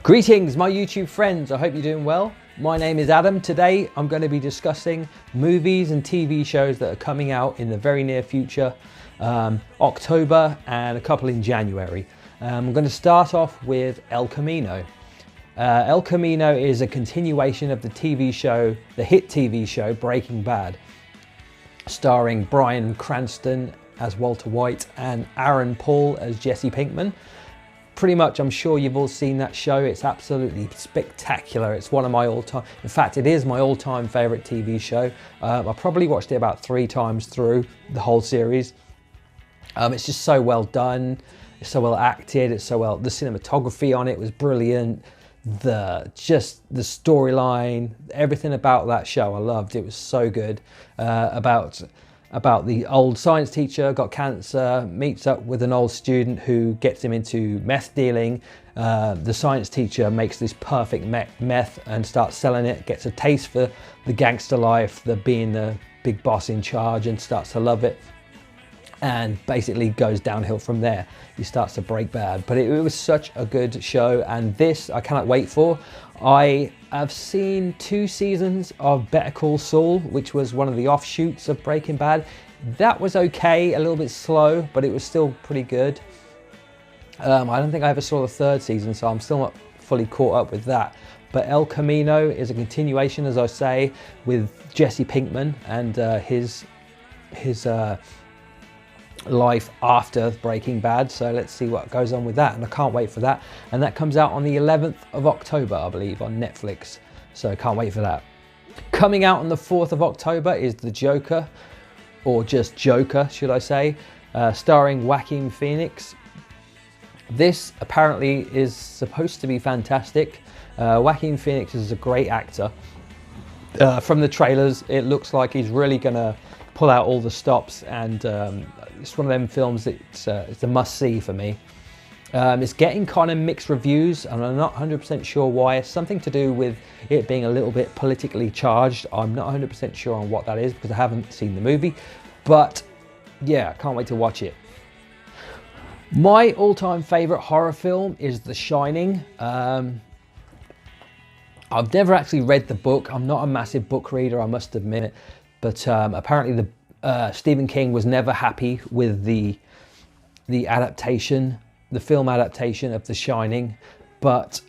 Greetings my YouTube friends, I hope you're doing well. My name is Adam. Today I'm going to be discussing movies and TV shows that are coming out in the very near future, October and a couple in January. I'm going to start off with El Camino. El Camino is a continuation of the TV show, the hit TV show Breaking Bad, starring Bryan Cranston as Walter White and Aaron Paul as Jesse Pinkman. Pretty much, I'm sure you've all seen that show. It's absolutely spectacular. It's one of my all-time, in fact, it is my all-time favorite TV show. I probably watched it about 3 times through the whole series. It's just so well done. It's so well acted. It's so well, the cinematography on it was brilliant. The storyline, everything about that show I loved. It was so good. About the old science teacher, got cancer, meets up with an old student who gets him into meth dealing. The science teacher makes this perfect meth and starts selling it, gets a taste for the gangster life, the being the big boss in charge, and starts to love it. And basically goes downhill from there. He starts to break bad. But it was such a good show, and this I cannot wait for. I have seen 2 seasons of Better Call Saul, which was one of the offshoots of Breaking Bad. That was okay, a little bit slow, but it was still pretty good. I don't think I ever saw the 3rd season, so I'm still not fully caught up with that. But El Camino is a continuation, as I say, with Jesse Pinkman and his life after Breaking Bad, so let's see what goes on with that, and I can't wait for that. And that comes out on the 11th of October, I believe, on Netflix, so can't wait for that. Coming out on the 4th of October is The Joker, or just Joker should I say, starring Joaquin Phoenix. This apparently is supposed to be fantastic. Joaquin Phoenix is a great actor. From the trailers it looks like he's really gonna pull out all the stops, and it's one of them films that it's a must-see for me. It's getting kind of mixed reviews, and I'm not 100% sure why. It's something to do with it being a little bit politically charged. I'm not 100% sure on what that is because I haven't seen the movie, but yeah, can't wait to watch it. My all-time favorite horror film is The Shining. I've never actually read the book. I'm not a massive book reader, I must admit it. But apparently Stephen King was never happy with the adaptation, the film adaptation of The Shining, but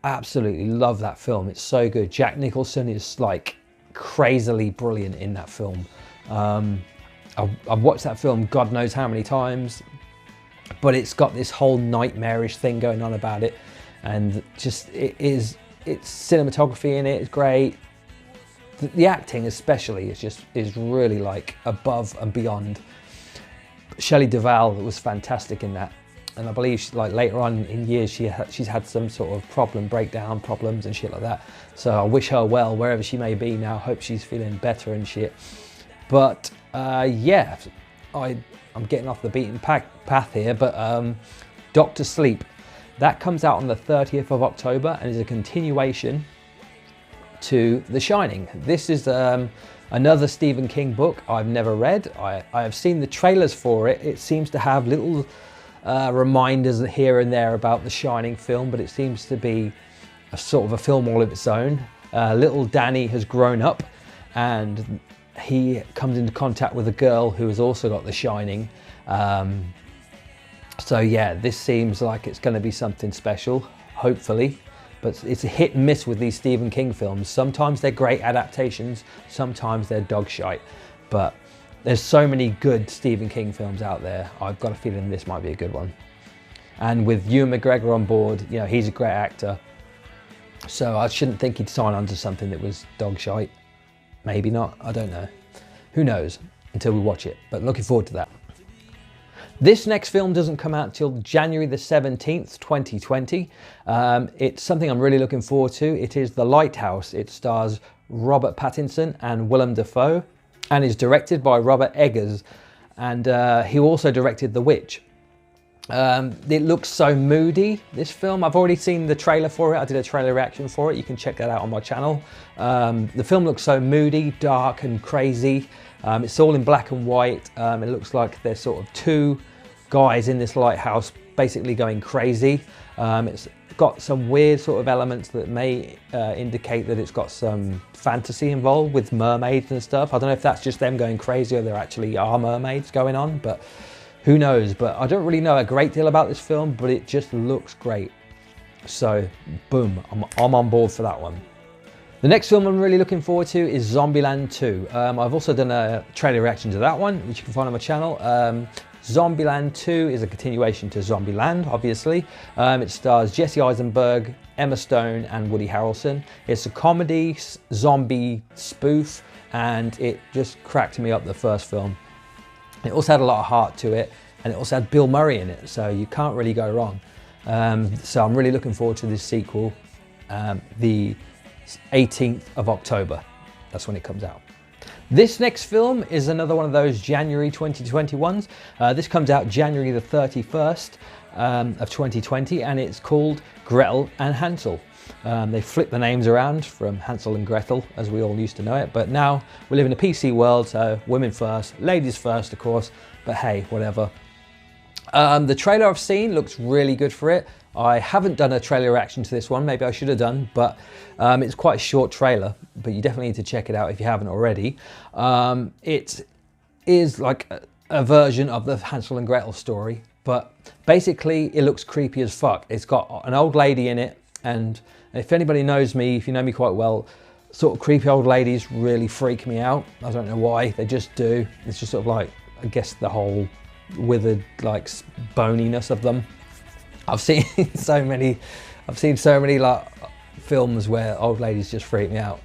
I absolutely love that film. It's so good. Jack Nicholson is like crazily brilliant in that film. I've watched that film God knows how many times, but it's got this whole nightmarish thing going on about it, and just it's cinematography in it is great. The acting especially is really like above and beyond. Shelley Duvall was fantastic in that, and I believe like later on in years she's had some sort of breakdown problems and shit like that. So I wish her well wherever she may be now. Hope she's feeling better and shit. But yeah, I'm getting off the beaten path here. But Doctor Sleep, that comes out on the 30th of October and is a continuation to The Shining. This is another Stephen King book I've never read. I have seen the trailers for it. It seems to have little reminders here and there about the Shining film, but it seems to be a sort of a film all of its own. Little Danny has grown up and he comes into contact with a girl who has also got the Shining. So yeah, this seems like it's going to be something special, hopefully. But it's a hit and miss with these Stephen King films. Sometimes they're great adaptations, sometimes they're dog shite. But there's so many good Stephen King films out there. I've got a feeling this might be a good one. And with Ewan McGregor on board, you know, he's a great actor. So I shouldn't think he'd sign on to something that was dog shite. Maybe not, I don't know. Who knows until we watch it, but looking forward to that. This next film doesn't come out till January the 17th, 2020. It's something I'm really looking forward to. It is The Lighthouse. It stars Robert Pattinson and Willem Dafoe and is directed by Robert Eggers. And he also directed The Witch. It looks so moody, this film. I've already seen the trailer for it. I did a trailer reaction for it. You can check that out on my channel. The film looks so moody, dark and crazy. It's all in black and white. It looks like there's sort of 2 guys in this lighthouse basically going crazy. It's got some weird sort of elements that may indicate that it's got some fantasy involved with mermaids and stuff. I don't know if that's just them going crazy or there actually are mermaids going on, but who knows. But I don't really know a great deal about this film, but it just looks great. So boom, I'm on board for that one. The next film I'm really looking forward to is Zombieland 2. I've also done a trailer reaction to that one, which you can find on my channel. Zombieland 2 is a continuation to Zombieland, obviously. It stars Jesse Eisenberg, Emma Stone, and Woody Harrelson. It's a comedy zombie spoof, and it just cracked me up, the first film. It also had a lot of heart to it, and it also had Bill Murray in it, so you can't really go wrong. So I'm really looking forward to this sequel, the 18th of October. That's when it comes out. This next film is another one of those January 2021s. This comes out January the 31st of 2020, and it's called Gretel and Hansel. They flipped the names around from Hansel and Gretel, as we all used to know it, but now we live in a PC world, so women first, ladies first, of course, but hey, whatever. The trailer I've seen looks really good for it. I haven't done a trailer reaction to this one, maybe I should have done, but it's quite a short trailer, but you definitely need to check it out if you haven't already. It is like a version of the Hansel and Gretel story, but basically it looks creepy as fuck. It's got an old lady in it, and if anybody knows me, if you know me quite well, sort of creepy old ladies really freak me out. I don't know why, they just do. It's just sort of like, I guess the whole withered like boniness of them. I've seen so many like films where old ladies just freak me out.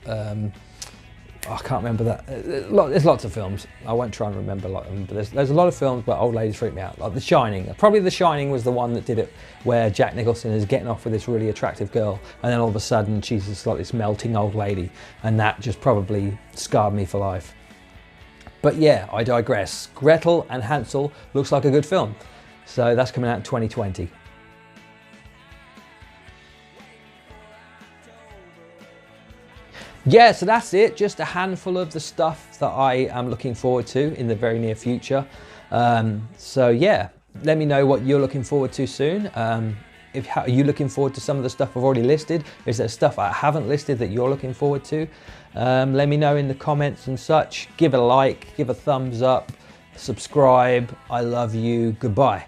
I can't remember that. There's lots of films. I won't try and remember like them, but there's a lot of films where old ladies freak me out. Like The Shining. Probably The Shining was the one that did it, where Jack Nicholson is getting off with this really attractive girl, and then all of a sudden she's just like this melting old lady, and that just probably scarred me for life. But yeah, I digress. Gretel and Hansel looks like a good film. So that's coming out in 2020. Yeah, so that's it. Just a handful of the stuff that I am looking forward to in the very near future. So yeah, let me know what you're looking forward to soon. Are you looking forward to some of the stuff I've already listed? Is there stuff I haven't listed that you're looking forward to? Let me know in the comments and such. Give it a like, give a thumbs up, subscribe. I love you. Goodbye.